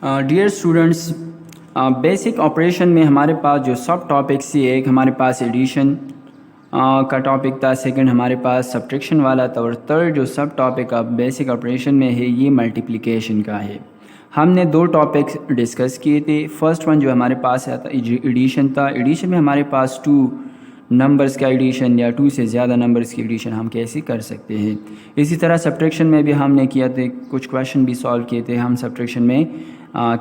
Dear students, basic operation में हमारे पास जो सब टॉपिक्स थी, एक हमारे पास एडिशन का टॉपिक था, सेकंड हमारे पास सब्ट्रैक्शन वाला था और थर्ड जो सब टॉपिक अब बेसिक ऑपरेशन में है ये मल्टीप्लिकेशन का है। हमने दो टॉपिक्स डिस्कस किए थे। फर्स्ट वन जो हमारे पास था एडिशन था। एडिशन में हमारे पास टू नंबर्स का एडिशन या टू से ज़्यादा नंबर्स की एडिशन हम कैसे कर सकते हैं। इसी तरह सब्ट्रैक्शन में भी हमने किया थे, कुछ क्वेश्चन भी सॉल्व किए थे हम सब्ट्रैक्शन में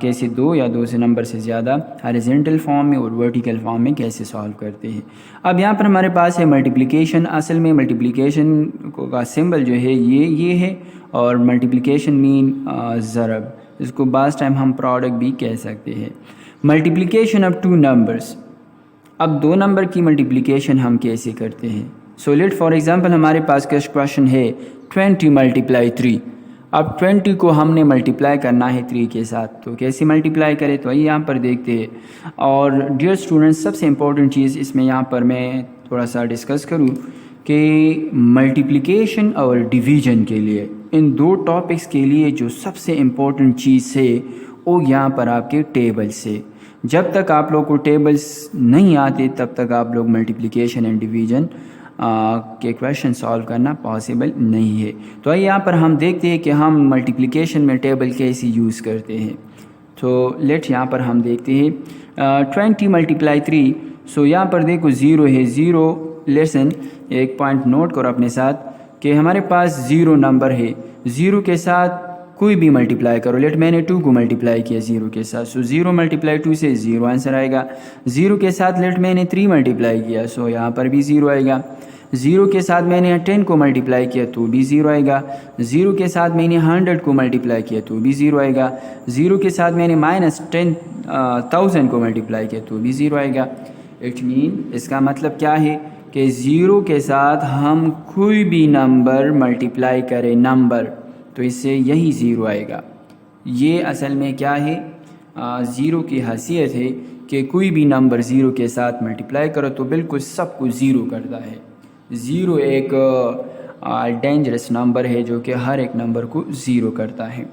कैसे दो या दो से नंबर से ज़्यादा हॉरिजॉन्टल फॉर्म में और वर्टिकल फॉर्म में कैसे सॉल्व करते हैं। अब यहाँ पर हमारे पास है मल्टीप्लिकेशन। असल में मल्टीप्लिकेशन का सिंबल जो है ये है और मल्टीप्लिकेशन मीन ज़रब, इसको बाज़ टाइम हम प्रोडक्ट भी कह सकते हैं। मल्टीप्लिकेशन ऑफ टू नंबर्स, अब दो नंबर की मल्टीप्लिकेशन हम कैसे करते हैं। सो लेट फॉर एग्जांपल हमारे पास क्वेश्चन है 20 मल्टीप्लाई 3। अब 20 को हमने मल्टीप्लाई करना है 3 के साथ, तो कैसे मल्टीप्लाई करें तो यहाँ पर देखते हैं। और डियर स्टूडेंट्स, सबसे इम्पोर्टेंट चीज़ इसमें यहाँ पर मैं थोड़ा सा डिस्कस करूँ कि मल्टीप्लिकेशन और डिवीज़न के लिए, इन दो टॉपिक्स के लिए जो सबसे इम्पोर्टेंट चीज़ है वो यहाँ पर आपके टेबल्स है। जब तक आप लोग को टेबल्स नहीं आते तब तक आप लोग मल्टीप्लिकेशन एंड डिवीज़न के क्वेश्चन सॉल्व करना पॉसिबल नहीं है। तो आइए यहाँ पर हम देखते हैं कि हम मल्टीप्लिकेशन में टेबल कैसे यूज़ करते हैं। तो लेट यहाँ पर हम देखते हैं 20 मल्टीप्लाई 3। सो यहाँ पर देखो ज़ीरो है, ज़ीरो लेसन एक पॉइंट नोट करो अपने साथ कि हमारे पास ज़ीरो नंबर है। ज़ीरो के साथ कोई भी मल्टीप्लाई करो। लेट मैंने 2 को मल्टीप्लाई किया ज़ीरो के साथ, सो 0 मल्टीप्लाई 2 से 0 आंसर आएगा। ज़ीरो के साथ लेट मैंने 3 मल्टीप्लाई किया, सो यहाँ पर भी 0 आएगा। ज़ीरो के साथ मैंने 10 को मल्टीप्लाई किया तो भी 0 आएगा। ज़ीरो के साथ मैंने 100 को मल्टीप्लाई किया तो भी 0 आएगा। ज़ीरो के साथ मैंने -10,000 को मल्टीप्लाई किया तो भी 0 आएगा। इट मीन, इसका मतलब क्या है कि ज़ीरो के साथ हम कोई भी नंबर मल्टीप्लाई करें नंबर, तो इससे यही ज़ीरो आएगा। ये असल में क्या है, ज़ीरो की हैसियत है कि कोई भी नंबर ज़ीरो के साथ मल्टीप्लाई करो तो बिल्कुल सबको ज़ीरो करता है। ज़ीरो एक डेंजरस नंबर है जो कि हर एक नंबर को ज़ीरो करता है।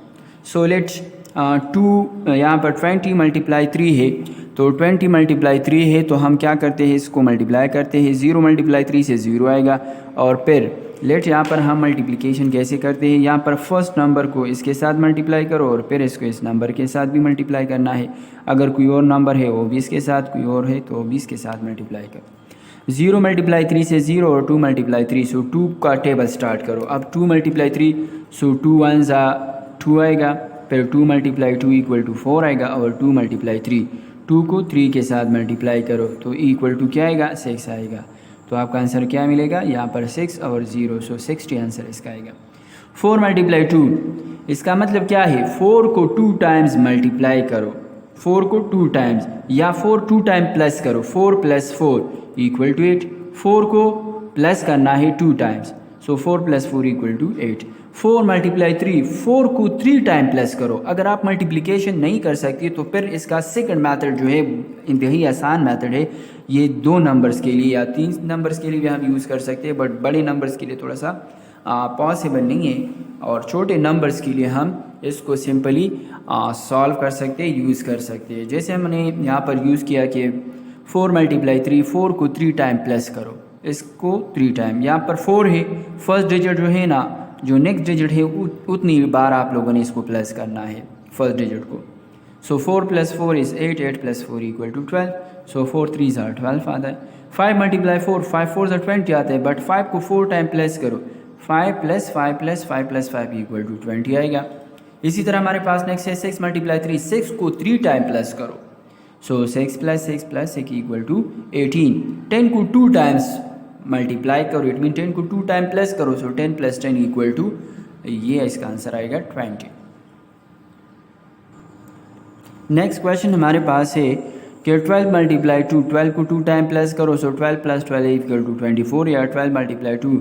सो लेट्स यहाँ पर 20 मल्टीप्लाई 3 है, तो 20 मल्टीप्लाई 3 है तो हम क्या करते हैं, इसको मल्टीप्लाई करते हैं। 0 मल्टीप्लाई 3 से 0 आएगा। और फिर लेट यहाँ पर हम मल्टीप्लिकेशन कैसे करते हैं, यहाँ पर फर्स्ट नंबर को इसके साथ मल्टीप्लाई करो और फिर इसको इस नंबर के साथ भी मल्टीप्लाई करना है। अगर कोई और नंबर है वो भी इसके साथ, कोई और है तो वो भी इसके साथ मल्टीप्लाई करो। 0 मल्टीप्लाई 3 से 0 और 2 मल्टीप्लाई 3, सो 2 का टेबल स्टार्ट करो। अब 2 मल्टीप्लाई 3, सो 2 1 2 आएगा। फिर 2 मल्टीप्लाई 2 इक्वल टू 4 आएगा। और 2 मल्टीप्लाई 3, 2 को 3 के साथ मल्टीप्लाई करो तो इक्वल टू क्या आएगा, 6 आएगा। तो आपका आंसर क्या मिलेगा यहाँ पर 6 और 0, सो 60 आंसर इसका आएगा। 4 मल्टीप्लाई 2, इसका मतलब क्या है, 4 को 2 टाइम्स मल्टीप्लाई करो, 4 को 2 टाइम्स, या 4 2 टाइम प्लस करो, 4 + 4 इक्वल टू 8। 4 को प्लस करना है 2 times, so 4 + 4 equal to 8। 4 multiply 3, 4 को 3 टाइम प्लस करो। अगर आप मल्टीप्लिकेशन नहीं कर सकते तो फिर इसका सेकंड मेथड जो है इंतहाई आसान मेथड है। ये दो नंबर्स के लिए या 3 नंबर्स के लिए भी हम यूज़ कर सकते हैं, बट बड़े नंबर्स के लिए थोड़ा सा पॉसिबल नहीं है। और छोटे नंबर्स के लिए हम इसको सिंपली सॉल्व कर सकते हैं, यूज़ कर सकते हैं। जैसे हमने यहाँ पर यूज़ किया कि 4 मल्टीप्लाई 3, 4 को 3 टाइम प्लस करो, इसको 3 टाइम। यहाँ पर 4 है, फर्स्ट डिजिट जो है ना, जो नेक्स्ट डिजिट है उतनी बार आप लोगों ने इसको प्लस करना है फर्स्ट डिजिट को। So 4 + 4 is 8, 8 + 4 equal to 12, so 4 3 are 12 आता है। 5 मल्टीप्लाई 4, 5 4 20 आता है, बट 5 को 4 टाइम प्लस करो, 5 + 5 + 5 + 5 इक्वल टू 20 आएगा। इसी तरह हमारे पास नेक्स्ट है 6 मल्टीप्लाई 3, 6 को 3 टाइम प्लस करो, सो 6 + 6 + 6 इक्वल टू 18। 10 को 2 टाइम्स मल्टीप्लाई करो, इट मीन 10 को 2 टाइम प्लस करो, सो 10 + 10 इक्वल टू, ये इसका आंसर आएगा 20। नेक्स्ट क्वेश्चन हमारे पास है कि 12 मल्टीप्लाई 2, 12 को 2 टाइम प्लस करो, सो 12 + 12 इक्वल टू 24, या 12 मल्टीप्लाई 2।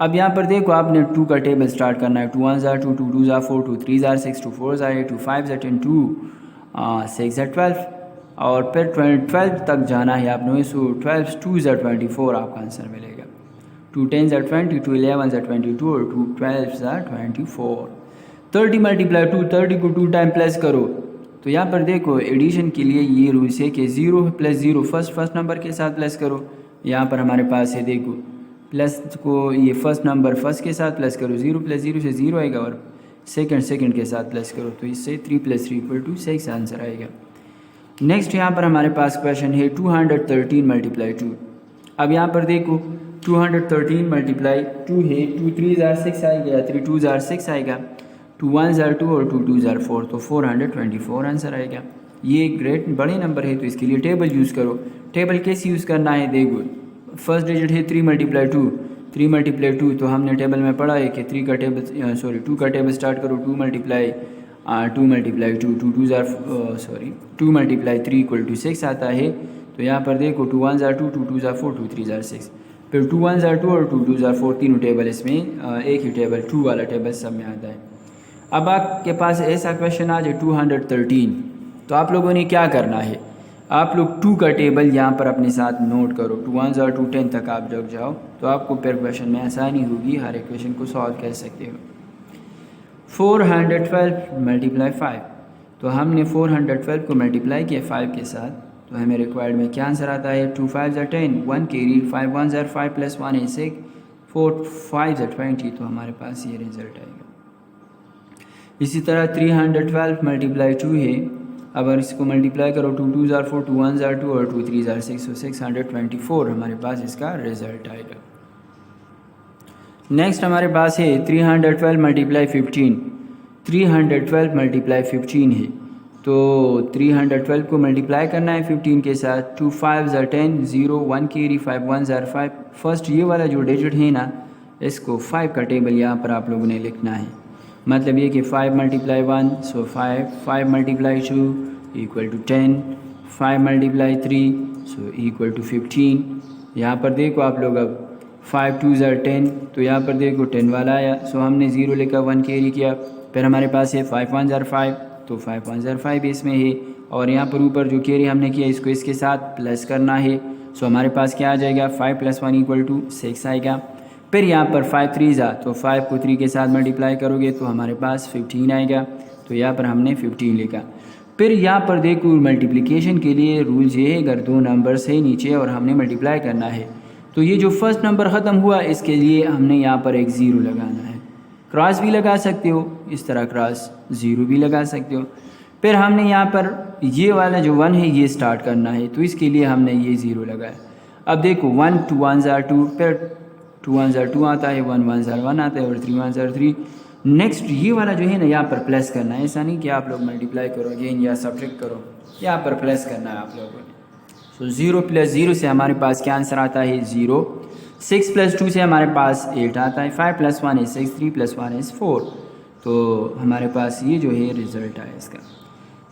अब यहाँ पर देखो आपने 2 का टेबल स्टार्ट करना है। 2 1 2, 2 2 4, 2 3 6, 2 4 8, 2 5 10, 2 6 12, और फिर 12 तक जाना है आपने, सो 12 2 24 आपका आंसर मिलेगा। 2 10 20, 2 11 22 और 2 12 24। 30 मल्टीप्लाई 2, 30 को 2 टाइम प्लस करो, तो यहाँ पर देखो एडिशन के लिए ये रूल्स है कि 0 + 0 फर्स्ट नंबर के साथ प्लस करो। यहाँ पर हमारे पास है देखो प्लस को ये फर्स्ट नंबर फर्स्ट के साथ प्लस करो, 0 + 0 से 0 आएगा और सेकंड के साथ प्लस करो तो इससे 3 + 3 = 6 आंसर आएगा। नेक्स्ट यहाँ पर हमारे पास क्वेश्चन है 213 × 2। अब यहाँ पर देखो 213 × 2 है, 2 3 * 6 आएगा, 3 2 * 6 आएगा, 2 1 * 2 और 2 2 * 4 तो 424 आंसर आएगा। ये ग्रेट बड़े नंबर है तो इसके लिए टेबल यूज़ करो। टेबल कैसे यूज़ करना है देखो, फर्स्ट डिजिट है 3 × 2, 3 × 2 तो हमने टेबल में पढ़ा है कि 2 का टेबल स्टार्ट करो, 2 × 2 2 × 3 = 6 आता है। तो यहाँ पर देखो 2 1 * 2, 2 2 * 4, 2 3 * 6, फिर 2 1 * 2 और 2 2 * 4 तीनों टेबल इसमें एक ही टेबल 2 वाला टेबल सब में आता है। अब आपके पास ऐसा क्वेश्चन आ जाए 213, तो आप लोगों ने क्या करना है, आप लोग 2 का टेबल यहाँ पर अपने साथ नोट करो, 2 1 * 2 10 तक आप जब जाओ तो आपको फिर क्वेश्चन में आसानी होगी, हर एक क्वेश्चन को सॉल्व कर सकते हो। 412 × 5, तो हमने 412 को मल्टीप्लाई किया 5 के साथ, तो हमें रिक्वायर्ड में क्या आंसर आता है, 2 5 * 10, 1 कैरी, 5 1 * 5 + 1 is 6, 4 5 * 20, तो हमारे पास ये रिजल्ट आएगा। इसी तरह 312 × 2 है, अगर इसको मल्टीप्लाई करो 2 2 * 4, 2 1 * 2 और 2 3 * 6, तो 624 हमारे पास इसका रिजल्ट आएगा। नेक्स्ट हमारे पास है 312 × 15, 312 × 15 है, तो 312 को मल्टीप्लाई करना है 15 के साथ, 2 5 * 10, 0 1 कैरी, 5 1 * 5, फर्स्ट ये वाला जो डिजिट है ना इसको 5 का टेबल यहाँ पर आप लोगों ने लिखना है, मतलब ये कि 5 × 1 सो 5, 5 × 2 = 10, 5 × 3 सो = 15। यहाँ पर देखो आप लोग अब 5 2 * 10, तो यहाँ पर देखो 10 वाला आया, सो हमने 0 लिखा, 1 कैरी किया, फिर हमारे पास है 5 1 * 5, तो 5 1 * 5 इसमें है, और यहाँ पर ऊपर जो कैरी हमने किया इसको इसके साथ प्लस करना है, सो हमारे पास क्या आ जाएगा, 5 + 1 = 6 आएगा। फिर यहाँ पर 5 3 * तो 5 को 3 के साथ मल्टीप्लाई करोगे तो हमारे पास 15 आएगा, तो यहाँ पर हमने 15 लिखा। फिर यहाँ पर देखो मल्टीप्लिकेशन के लिए रूल्स ये है, अगर 2 नंबर्स है नीचे और हमने मल्टीप्लाई करना है तो ये जो फर्स्ट नंबर ख़त्म हुआ इसके लिए हमने यहाँ पर एक 0 लगाना है, क्रॉस भी लगा सकते हो, इस तरह क्रॉस 0 भी लगा सकते हो। फिर हमने यहाँ पर ये वाला जो 1 है ये स्टार्ट करना है, तो इसके लिए हमने ये 0 लगाया। अब देखो 1 2 1 * 2, फिर 2 1 * 2 आता है, 1 1 * 1 आता है और 3 1 * 3। नेक्स्ट ये वाला जो है ना यहाँ पर प्लस करना है, ऐसा नहीं कि आप लोग मल्टीप्लाई करो अगेन या सब्ट्रैक्ट करो, यहाँ पर प्लस करना है आप लोगों ने। सो 0 + 0 से हमारे पास क्या आंसर आता है, 0। 6 + 2 से हमारे पास 8 आता है, 5 + 1 is 6, 3 + 1 is 4, तो हमारे पास ये जो है रिज़ल्ट आया इसका।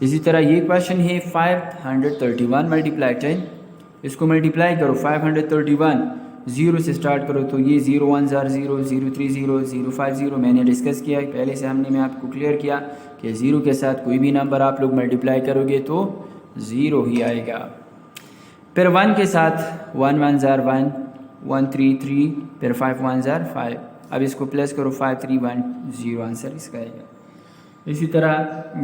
इसी तरह ये क्वेश्चन है 531 × 10, इसको मल्टीप्लाई करो, 531 0 से स्टार्ट करो, तो ये 0 1 * 0, 0 3 0, 0 5 0 मैंने डिस्कस किया पहले से, हमने मैं आपको क्लियर किया कि 0 के साथ कोई भी नंबर आप लोग मल्टीप्लाई करोगे तो 0 ही आएगा। फिर 1 के साथ 1 1 * 1, 1 3 3, फिर 5 1 * 5, अब इसको प्लस करो, 5 3 1 0 आंसर इसका आएगा। इसी तरह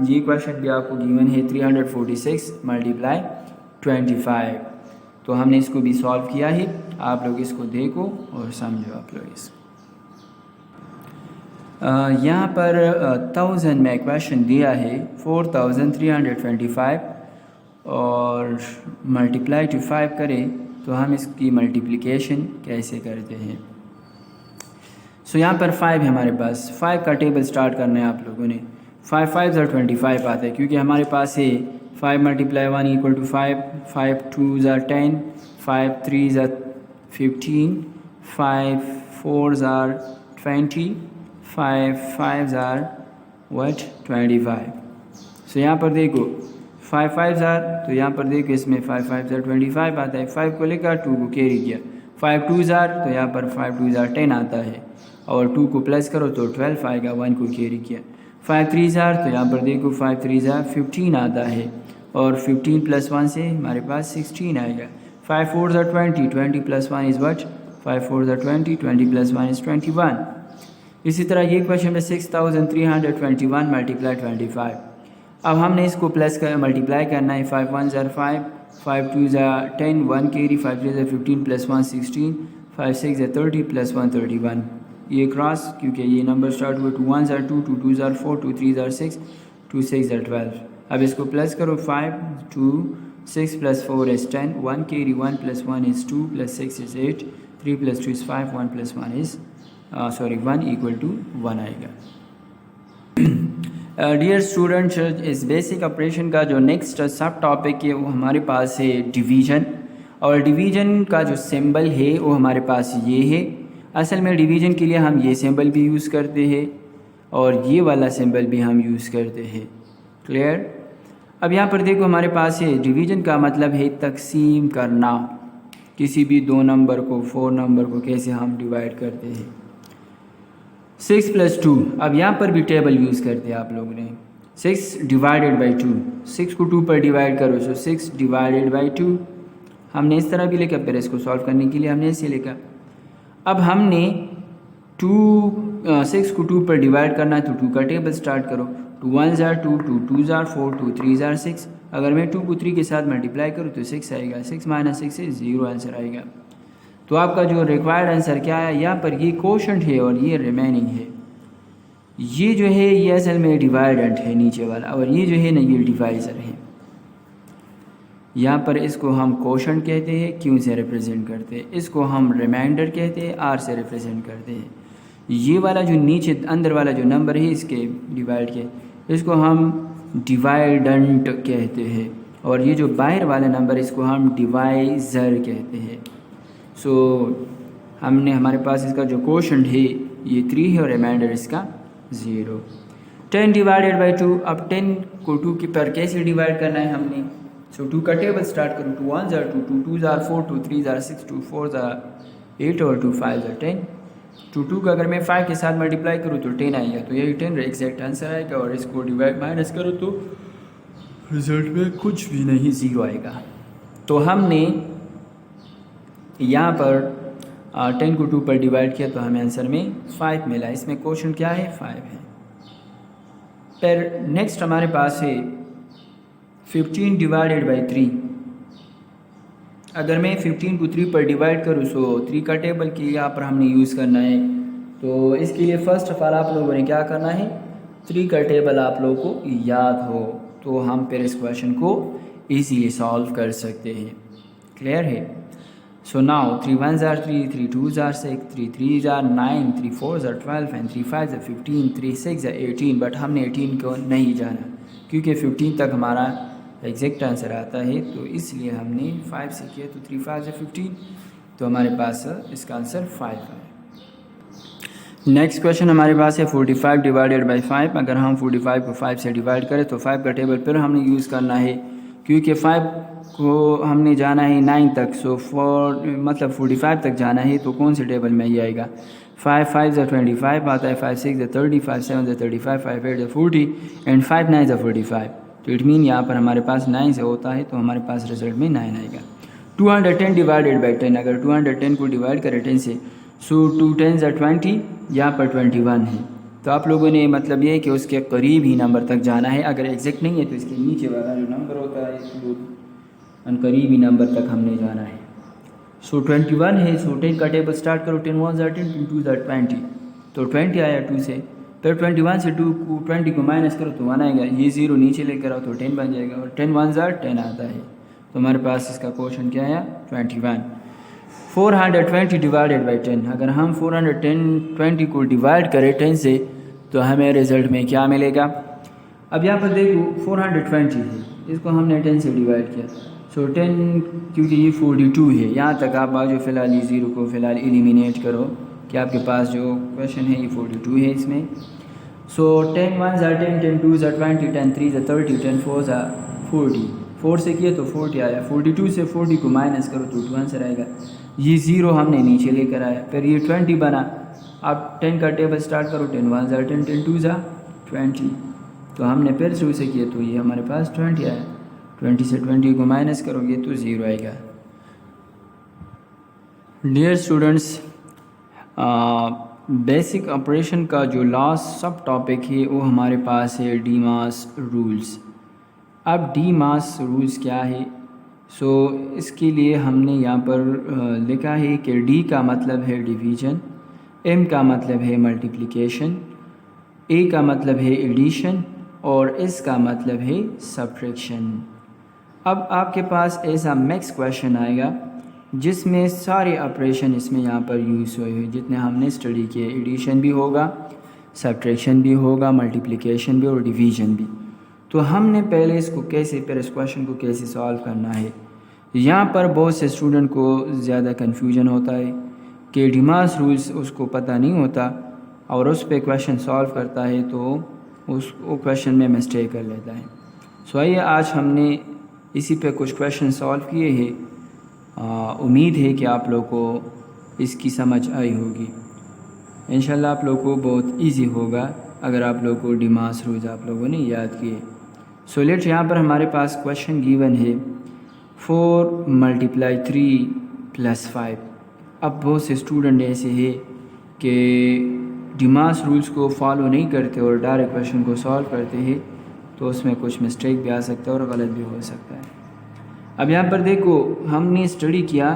ये क्वेश्चन भी आपको गिवन है 346 × 25, तो हमने इसको भी सॉल्व किया है, आप लोग इसको देखो और समझो आप लोग इसको। यहाँ पर 1000 में क्वेश्चन दिया है 4325 और मल्टीप्लाई टू 5 करें तो हम इसकी मल्टीप्लिकेशन कैसे करते हैं। सो यहाँ पर 5 है हमारे पास, 5 का टेबल स्टार्ट करना है आप लोगों ने। 5 5 * 25 आता है, क्योंकि हमारे पास है 5 × 1 = 5, 5 2 * 10, 5 3 * 15, 5 4 * 20, 5 5 * 25। सो यहाँ पर देखो 5 5 तो यहाँ पर देखो इसमें 5 5 * 25 आता है, 5 को लेकर 2 को कैरी किया, 5 2 तो यहाँ पर 5 2 * 10 आता है, और 2 को प्लस करो तो 12 आएगा, 1 को कैरी किया, 5 3 तो यहाँ पर देखो 5 3 15 आता है, और 15 + 1 से हमारे पास 16 आएगा, 5 4 * 20, 20 + 1 is what, 5 4 * 20, 20 + 1 is 21। इसी तरह ये क्वेश्चन में 6321 × 25, अब हमने इसको प्लस कर मल्टीप्लाई करना है। 5 1 ज़ार 5, 5 2 ज़ार 10, 1 कैरी, 5 3 ज़ार 15 प्लस 1 16, 5 6 ज़ार 30 प्लस 1 31। ये क्रॉस क्योंकि ये नंबर स्टार्ट हुए 2 1 ज़ार 2, 2 2 ज़ार 4, 2 3 ज़ार 6, 2 6 ज़ार 12। अब इसको प्लस करो। 5 2 6 plus 4 is 10, 1 carry, 1 plus 1 is 2 plus 6 is 8, 3 plus 2 is 5, 1 plus 1 is 1 equal to 1 आएगा। डियर स्टूडेंट्स, इस बेसिक ऑपरेशन का जो नेक्स्ट सब टॉपिक है वो हमारे पास है डिवीज़न। और डिवीज़न का जो सिंबल है वो हमारे पास ये है। असल में डिवीज़न के लिए हम ये सिंबल भी यूज़ करते हैं और ये वाला सिंबल भी हम यूज़ करते हैं। क्लियर? अब यहाँ पर देखो हमारे पास है डिवीज़न का मतलब है तकसीम करना। किसी भी दो नंबर को, 4 नंबर को कैसे हम डिवाइड करते हैं। 6 + 2, अब यहाँ पर भी टेबल यूज़ करते हैं आप लोगों ने। 6 डिवाइडेड बाई 2, 6 को 2 पर डिवाइड करो, सो 6 डिवाइडेड बाई 2। हमने इस तरह भी लिखा, फिर इसको सॉल्व करने के लिए हमने ऐसे लिखा। अब हमने 6 को 2 पर डिवाइड करना है तो 2 का टेबल स्टार्ट करो। 2 1 ज़ार 2, 2 2 ज़ार 4, 2 3 ज़ार 6। अगर मैं 2 को 3 के साथ मल्टीप्लाई करूँ तो 6 आएगा। 6 - 6 से 0 आंसर आएगा। तो आपका जो रिक्वायर्ड आंसर क्या है, यहाँ पर ये कोशेंट है और ये रिमेनिंग है। ये जो है ये असल में डिवाइडेंट है नीचे वाला, और ये जो है ना ये डिवाइज़र है। यहाँ पर इसको हम कोशेंट कहते हैं, क्यों से रिप्रेजेंट करते हैं। इसको हम रिमाइंडर कहते हैं, आर से रिप्रेजेंट करते हैं। ये वाला जो नीचे अंदर वाला जो नंबर है इसके डिवाइड के, इसको हम डिवाइडेंट कहते हैं। और ये जो बाहर वाला नंबर इसको हम डिवाइज़र कहते हैं। सो हमने हमारे पास इसका जो कोशेंट है ये 3 है और रिमाइंडर इसका 0। 10 डिवाइडेड बाई 2, अब 10 को 2 के पर कैसे डिवाइड करना है हमने। सो 2 का टेबल स्टार्ट करो। 2 1 ज़ार 2, 2 2 ज़ार 4, 2 3 ज़ार 6, 2 4 ज़ार 8 और 2 5 ज़ार 10। 2 का अगर मैं 5 के साथ मल्टीप्लाई करूँ तो 10 आएगा, तो यही 10 एग्जैक्ट आंसर आएगा। और इसको डिवाइड माइनस करो तो रिजल्ट में कुछ भी नहीं, 0 आएगा। तो हमने यहाँ पर 10 को 2 पर डिवाइड किया तो हमें आंसर में 5 मिला। इसमें क्वेश्चन क्या है, 5 है। फिर नेक्स्ट हमारे पास है 15 डिवाइडेड बाई 3। अगर मैं 15 को 3 पर डिवाइड करूँ सो 3 का टेबल की यहाँ पर हमने यूज़ करना है। तो इसके लिए फ़र्स्ट ऑफ ऑल आप लोगों ने क्या करना है, 3 का टेबल आप लोगों को याद हो तो हम फिर इस क्वेश्चन को ईजीली सॉल्व कर सकते हैं। क्लियर है? सो नाउ 3 1 ज़ार 3, 3 2 ज़ार 6, 3 3 ज़ार 9, 3 4 ज़ार 12 एंड 3 5 ज़ार 15, 3 6 ज़ार 18। बट हमने 18 को नहीं जाना क्योंकि 15 तक हमारा एग्जैक्ट आंसर आता है, तो इसलिए हमने 5 से किया। तो 3 5 ज़ार 15, तो हमारे पास इसका आंसर 5 है। नेक्स्ट क्वेश्चन हमारे पास है 45 डिवाइडेड बाई 5। अगर हम 45 को 5 से डिवाइड करें तो 5 का टेबल फिर हमने यूज़ करना है क्योंकि 5 को हमने जाना है 9 तक। सो 4 45 तक जाना है, तो कौन से टेबल में ये आएगा। 5 5 ज़ार 25 आता है, 5 6 ज़ार 30, 5 7 ज़ार 35, 5 8 ज़ार 40 एंड 5 9 ज़ार 45। तो इट मीन यहाँ पर हमारे पास 9 से होता है, तो हमारे पास रिजल्ट में 9 आएगा। 210 डिवाइडेड बाई 10, अगर 210 को डिवाइड करें 10 से, सो 2 10 ज़ार 20, यहाँ पर 21 है। तो आप लोगों ने मतलब ये है कि उसके करीब ही नंबर तक जाना है। अगर एग्जैक्ट नहीं है तो इसके नीचे वाला जो नंबर होता है इसको करीबी नंबर तक हमने जाना है। सो 21 है, सो 10 का टेबल स्टार्ट करो। 10 1 ज़ार 10, 2 2 ज़ार 20, तो 20 आया 2 से। फिर 21 से 2 को 20 को माइनस करो तो 1 आएगा। ये 0 नीचे लेकर आओ तो 10 बन जाएगा, और 10 1 ज़ार 10 आता है। तो हमारे पास इसका क्वेश्चन क्या आया, 21। 420 डिवाइडेड बाई 10, अगर हम 420 को डिवाइड करें 10 से तो हमें रिज़ल्ट में क्या मिलेगा। अब यहाँ पर देखो 420 है, इसको हमने 10 से डिवाइड किया। सो 10 क्योंकि ये 42 है, यहाँ तक आप बाजू फ़िलहाल ये 0 को फ़िलहाल एलिमिनेट करो कि आपके पास जो क्वेश्चन है ये 42 है इसमें। सो 10 1 ज़ार 10, 10 2 ज़ार 20, 10 3 ज़ार 30, 10 4 ज़ार 40, 4 से किया तो 40 आया। 42 से 40 को माइनस करो तो 2 आंसर आएगा। ये 0 हमने नीचे लेकर आया, फिर ये 20 बना। अब 10 का टेबल स्टार्ट करो। 10 1 ज़ार 10, 10 2 ज़ार 20, तो हमने फिर शुरू से किया तो ये हमारे पास 20 आया। 20 से 20 को माइनस करोगे तो 0 आएगा। डियर स्टूडेंट्स, बेसिक ऑपरेशन का जो लास्ट सब टॉपिक है वो हमारे पास है डीमास रूल्स। अब डीमास रूल्स क्या है? इसके लिए हमने यहाँ पर लिखा है कि डी का मतलब है डिवीज़न, एम का मतलब है मल्टीप्लिकेशन, ए का मतलब है एडिशन और एस का मतलब है सब्ट्रैक्शन। अब आपके पास ऐसा नेक्स्ट क्वेश्चन आएगा जिसमें सारे ऑपरेशन इसमें यहाँ पर यूज़ हुए हैं जितने हमने स्टडी किए। एडिशन भी होगा, सब्ट्रैक्शन भी होगा, मल्टीप्लिकेशन भी और डिवीज़न भी। तो हमने पहले इस क्वेश्चन को कैसे सॉल्व करना है। यहाँ पर बहुत से स्टूडेंट को ज़्यादा कन्फ्यूजन होता है कि डीमास रूल्स उसको पता नहीं होता और उस पर क्वेश्चन सॉल्व करता है तो उस क्वेश्चन में मिस्टेक कर लेता है। आइए आज हमने इसी पे कुछ क्वेश्चन सॉल्व किए हैं। उम्मीद है कि आप लोग को इसकी समझ आई होगी। इंशाल्लाह आप लोग को बहुत इजी होगा अगर आप लोग को डीमास रूल्स आप लोगों ने याद किए। लेट्स यहाँ पर हमारे पास क्वेश्चन गिवन है 4 × 3 + 5। अब बहुत से स्टूडेंट ऐसे हैं कि डीमास रूल्स को फॉलो नहीं करते और डायरेक्ट क्वेश्चन को सॉल्व करते हैं, तो उसमें कुछ मिस्टेक भी आ सकता है और गलत भी हो सकता है। अब यहाँ पर देखो हमने स्टडी किया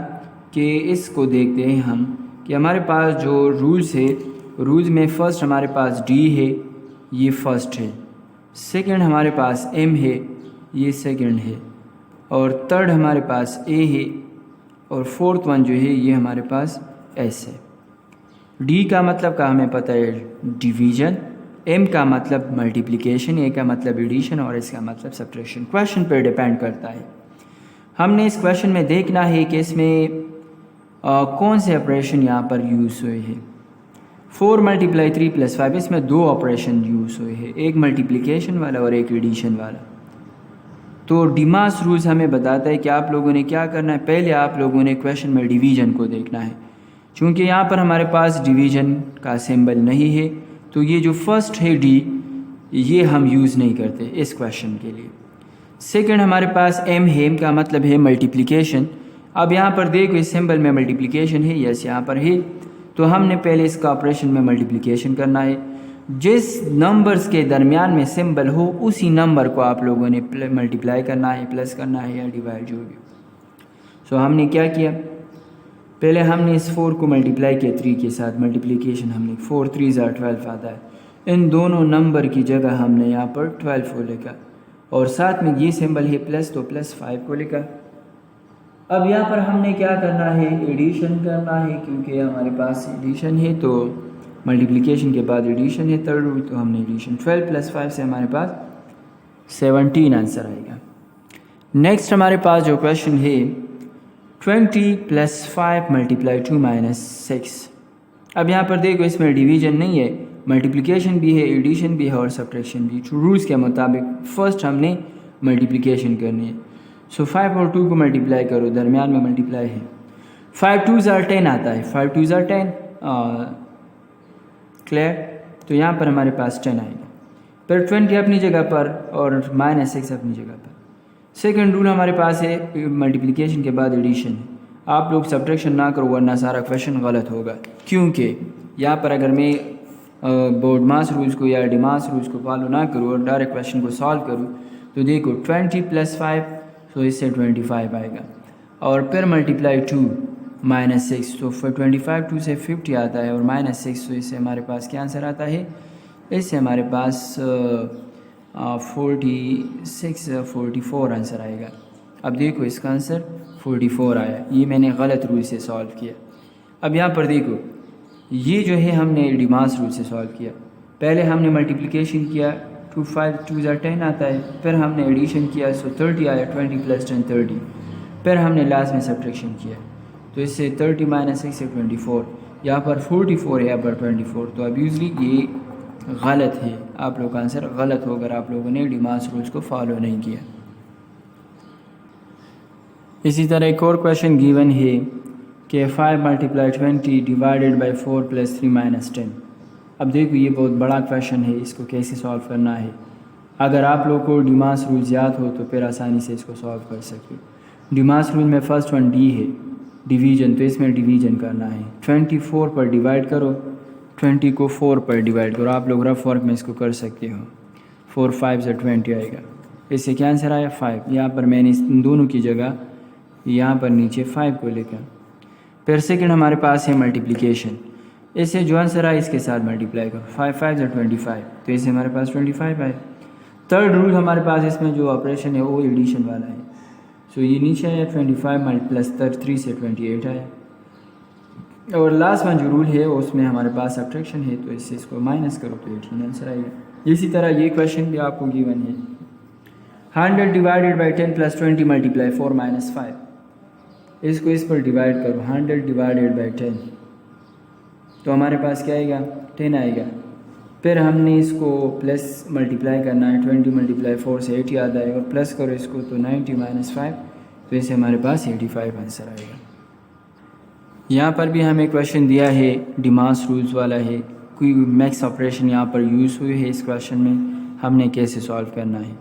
कि इसको देखते हैं हम कि हमारे पास जो रूल्स है, रूल्स में फ़र्स्ट हमारे पास डी है, ये फर्स्ट है। सेकंड हमारे पास एम है, ये सेकंड है। और थर्ड हमारे पास ए है और फोर्थ वन जो है ये हमारे पास एस है। डी का मतलब का हमें पता है डिवीज़न, एम का मतलब मल्टीप्लिकेशन, ए का मतलब एडिशन और एस का मतलब सब्ट्रैक्शन। क्वेश्चन पर डिपेंड करता है। हमने इस क्वेश्चन में देखना है कि इसमें कौन से ऑपरेशन यहाँ पर यूज़ हुए हैं। 4 × 3 + 5 इसमें दो ऑपरेशन यूज़ हुए हैं, एक मल्टीप्लिकेशन वाला और एक एडिशन वाला। तो डीमास रूल्स हमें बताता है कि आप लोगों ने क्या करना है। पहले आप लोगों ने क्वेश्चन में डिवीज़न को देखना है। चूँकि यहाँ पर हमारे पास डिवीज़न का सिंबल नहीं है तो ये जो फर्स्ट है डी, ये हम यूज़ नहीं करते इस क्वेश्चन के लिए। सेकंड हमारे पास एम है, एम का मतलब है मल्टीप्लिकेशन। अब यहाँ पर देखो इस सिंबल में मल्टीप्लिकेशन है, यस यहाँ पर है, तो हमने पहले इसका ऑपरेशन में मल्टीप्लिकेशन करना है। जिस नंबर्स के दरमियान में सिंबल हो उसी नंबर को आप लोगों ने मल्टीप्लाई करना है, प्लस करना है या डिवाइड जो भी। हमने क्या किया, पहले हमने इस 4 को मल्टीप्लाई किया 3 के साथ, मल्टीप्लिकेशन हमने 4 × 3 = 12 आता है। इन दोनों नंबर की जगह हमने यहाँ पर 12 को लिखा और साथ में ये सिंबल है प्लस, तो +5 को लिखा। अब यहाँ पर हमने क्या करना है, एडिशन करना है, क्योंकि हमारे पास एडिशन है तो मल्टीप्लिकेशन के बाद एडिशन है थर्ड रूल, तो हमने एडिशन 12 + 5 से हमारे पास 17 आंसर आएगा। नेक्स्ट हमारे पास जो क्वेश्चन है 20 + 5 × 2 - 6। अब यहाँ पर देखो इसमें डिवीजन नहीं है, मल्टीप्लिकेशन भी है, एडिशन भी है और सब्ट्रैक्शन भी। रूल्स के मुताबिक फ़र्स्ट हमने मल्टीप्लिकेशन करनी है। 5 और 2 को मल्टीप्लाई करो, दरमियान में मल्टीप्लाई है। 5 × 2 = 10 आता है, 5 × 2 = 10 क्लियर। तो यहाँ पर हमारे पास 10 आएगा, फिर 20 अपनी जगह पर और -6 अपनी जगह पर। सेकंड रूल हमारे पास है मल्टीप्लिकेशन के बाद एडिशन है। आप लोग सब्ट्रैक्शन ना करो वरना सारा क्वेश्चन गलत होगा, क्योंकि यहाँ पर अगर मैं बोर्डमास रूल्स को या डीमास रूल्स को फॉलो ना करूँ और डायरेक्ट क्वेश्चन को सॉल्व करूँ तो देखो 20 + 5 तो इससे 25 आएगा और फिर मल्टीप्लाई 2 -6 तो फिर 25 2 से 50 आता है और -6 तो इससे हमारे पास क्या आंसर आता है, इससे हमारे पास 44 आंसर आएगा। अब देखो इसका आंसर 44 आया, ये मैंने गलत रूल से सॉल्व किया। अब यहाँ पर देखो ये जो है हमने डीमास रूल से सॉल्व किया। पहले हमने मल्टीप्लिकेशन किया 2 5 2 = 10 आता है, फिर हमने एडिशन किया 30 आया, 20 + 10 30, फिर हमने लास्ट में सब्ट्रैक्शन किया तो इससे 30 - 6 से 24, यहाँ पर 44 है, यहाँ पर 24। तो अब यूजली ये गलत है, आप लोग का आंसर गलत होगा अगर आप लोगों ने डीमास रूल्स को फॉलो नहीं किया। इसी तरह एक और क्वेश्चन गिवन है कि 5 × 20 / 4 + 3 - 10। अब देखो ये बहुत बड़ा क्वेश्चन है, इसको कैसे सॉल्व करना है। अगर आप लोग को डीमास रूल्स याद हो तो फिर आसानी से इसको सॉल्व कर सकते हो। डीमास रूल में फर्स्ट वन डी है डिवीज़न, तो इसमें डिवीज़न करना है। 24 पर डिवाइड करो, 20 को 4 पर डिवाइड करो। आप लोग रफ वर्क में इसको कर सकते हो। 4 5 से 20 आएगा। इससे क्या आंसर आया 5। यहाँ पर मैंने इन दोनों की जगह यहाँ पर नीचे 5 को लिखा। फिर सेकंड हमारे पास है मल्टीप्लिकेशन। इससे जो आंसर आए इसके साथ मल्टीप्लाई करो। 5 5 से 25, तो इससे हमारे पास 25 आए। थर्ड रूल हमारे पास इसमें जो ऑपरेशन है वो एडिशन वाला है। सो ये नीचे आया 25 प्लस 3 से 28 आया। और लास्ट वन जो रूल है उसमें हमारे पास सब्ट्रैक्शन है, तो इससे इसको माइनस करो तो 18 आंसर आएगा। इसी तरह ये क्वेश्चन भी आपको गिवन है। 100 divided by 10 plus 20 multiply 4 minus 5। इसको इस पर डिवाइड करो। 100 डिवाइडेड बाई 10, तो हमारे पास क्या आएगा 10 आएगा। फिर हमने इसको प्लस मल्टीप्लाई करना है। 20 मल्टीप्लाई 4 से 80 आता है, और प्लस करो इसको तो 90 माइनस 5, तो इससे हमारे पास 85 आंसर आएगा। यहाँ पर भी हमें क्वेश्चन दिया है, डिमास रूल्स वाला है। कोई मैक्स ऑपरेशन यहाँ पर यूज़ हुई है इस क्वेश्चन में, हमने कैसे सॉल्व करना है।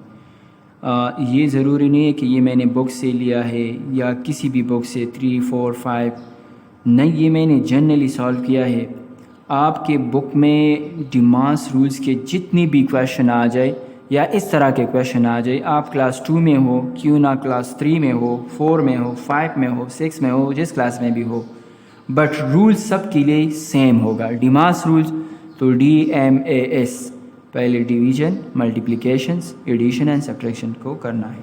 ये ज़रूरी नहीं है कि ये मैंने बुक से लिया है या किसी भी बुक से 3 4 5 नहीं, ये मैंने जनरली सॉल्व किया है। आपके बुक में डिमास रूल्स के जितनी भी क्वेश्चन आ जाए या इस तरह के क्वेश्चन आ जाए, आप क्लास 2 में हो क्यों ना क्लास 3 में हो, 4 में हो, 5 में हो, 6 में हो, जिस क्लास में भी हो, बट रूल सब के लिए सेम होगा। डिमास रूल्स तो DMAS, पहले division, multiplications, addition and subtraction को करना है।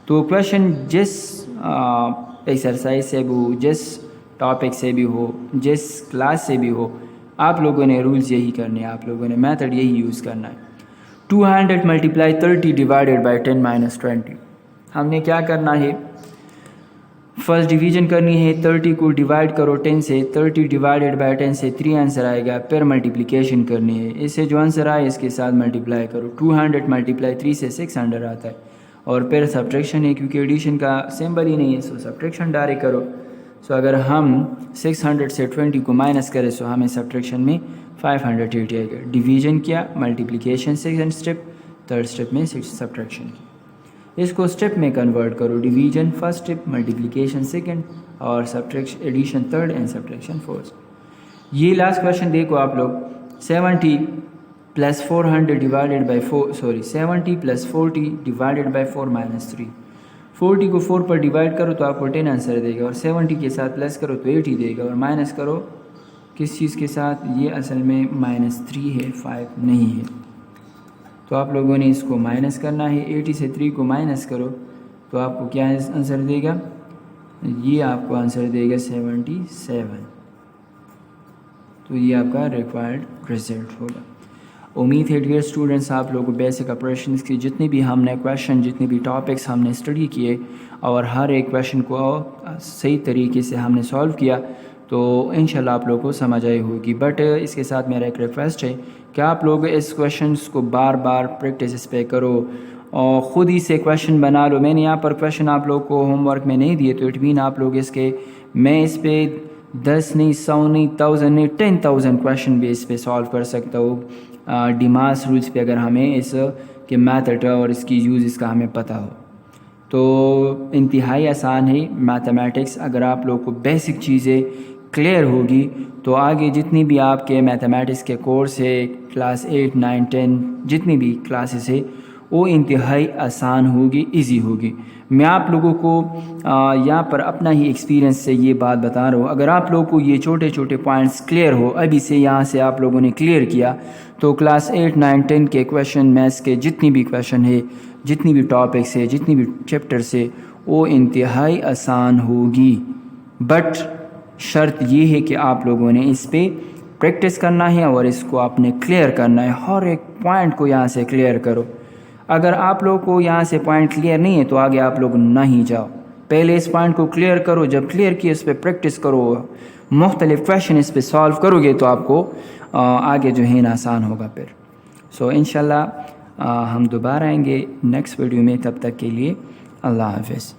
तो क्वेश्चन जिस एक्सरसाइज से भी हो, जिस टॉपिक से भी हो, जिस क्लास से भी हो, आप लोगों ने रूल्स यही करने हैं, आप लोगों ने मेथड यही यूज़ करना है। 200 मल्टीप्लाई 30 डिवाइडेड बाई 10 माइनस 20। हमने क्या करना है, फर्स्ट डिवीजन करनी है। 30 को डिवाइड करो 10 से, 30 डिवाइडेड बाई 10 से 3 आंसर आएगा। फिर मल्टीप्लिकेशन करनी है, इससे जो आंसर आए इसके साथ मल्टीप्लाई करो। 200 मल्टीप्लाई 3 से 600 आता है। और फिर सब्ट्रैक्शन है, क्योंकि एडिशन का सिंबल ही नहीं है, सो सब्ट्रैक्शन डायरेक्ट करो। सो अगर हम 600 से 20 को माइनस करें तो हमें सब्ट्रैक्शन में 580 आएगा। डिवीजन किया, multiplication second step, third step में सब्ट्रैक्शन की। इसको स्टेप में कन्वर्ट करो। Division first step, multiplication second, और subtraction addition third and subtraction fourth. ये लास्ट क्वेश्चन देखो आप लोग। 70 plus 400 divided by 70 plus 40 divided by 4 minus 3। 40 को 4 पर डिवाइड करो तो आपको 10 आंसर देगा, और 70 के साथ प्लस करो तो 80 देगा, और माइनस करो किस चीज़ के साथ, ये असल में -3 है, 5 नहीं है। तो आप लोगों ने इसको माइनस करना है। 80 से 3 को माइनस करो तो आपको क्या आंसर देगा, ये आपको आंसर देगा 77। तो ये आपका रिक्वायर्ड रिजल्ट होगा। उम्मीद है डियर स्टूडेंट्स आप लोगों को बेसिक ऑपरेशंस की जितने भी हमने क्वेश्चन, जितने भी टॉपिक्स हमने स्टडी किए, और हर एक क्वेश्चन को सही तरीके से हमने सॉल्व किया, तो इंशाल्लाह आप लोगों को समझ आई होगी। बट इसके साथ मेरा एक रिक्वेस्ट है कि आप लोग इस क्वेश्चंस को बार बार प्रैक्टिस इस पे करो और ख़ुद ही से क्वेश्चन बना लो। मैंने यहाँ पर क्वेश्चन आप लोग को होमवर्क में नहीं दिए, तो इट मीन आप लोग इसके, मैं इस पर 10 नहीं, 100 नहीं, 1000 नहीं, 10,000 क्वेश्चन भी इस पर सॉल्व कर सकता हूँ। डिमास रूल्स पे अगर हमें इस के मैथड और इसकी यूज़ इसका हमें पता हो तो इंतहाई आसान है मैथमेटिक्स। अगर आप लोग को बेसिक चीज़ें क्लियर होगी तो आगे जितनी भी आपके मैथमेटिक्स के कोर्स है, क्लास 8, 9, 10 जितनी भी क्लासेस है, वो इंतहाई आसान होगी, इजी होगी। मैं आप लोगों को यहाँ पर अपना ही एक्सपीरियंस से ये बात बता रहा हूँ। अगर आप लोगों को ये छोटे छोटे पॉइंट्स क्लियर हो, अभी से यहाँ से आप लोगों ने क्लियर किया, तो क्लास 8, 9, 10 के क्वेश्चन, मैथ्स के जितनी भी क्वेश्चन है, जितनी भी टॉपिक्स है, जितनी भी चैप्टर्स है, वो इंतहाई आसान होगी। बट शर्त ये है कि आप लोगों ने इस पे प्रैक्टिस करना है और इसको आपने क्लियर करना है। हर एक पॉइंट को यहाँ से क्लियर करो। अगर आप लोगों को यहाँ से पॉइंट क्लियर नहीं है तो आगे आप लोग नहीं जाओ। पहले इस पॉइंट को क्लियर करो, जब क्लियर किए इस पर प्रैक्टिस करो, मुख्तलिफ क्वेश्चन इस पर सॉल्व करोगे तो आपको आगे जो है ना आसान होगा फिर। सो इंशाल्लाह हम दोबारा आएंगे नेक्स्ट वीडियो में। तब तक के लिए अल्लाह हाफ़िज़।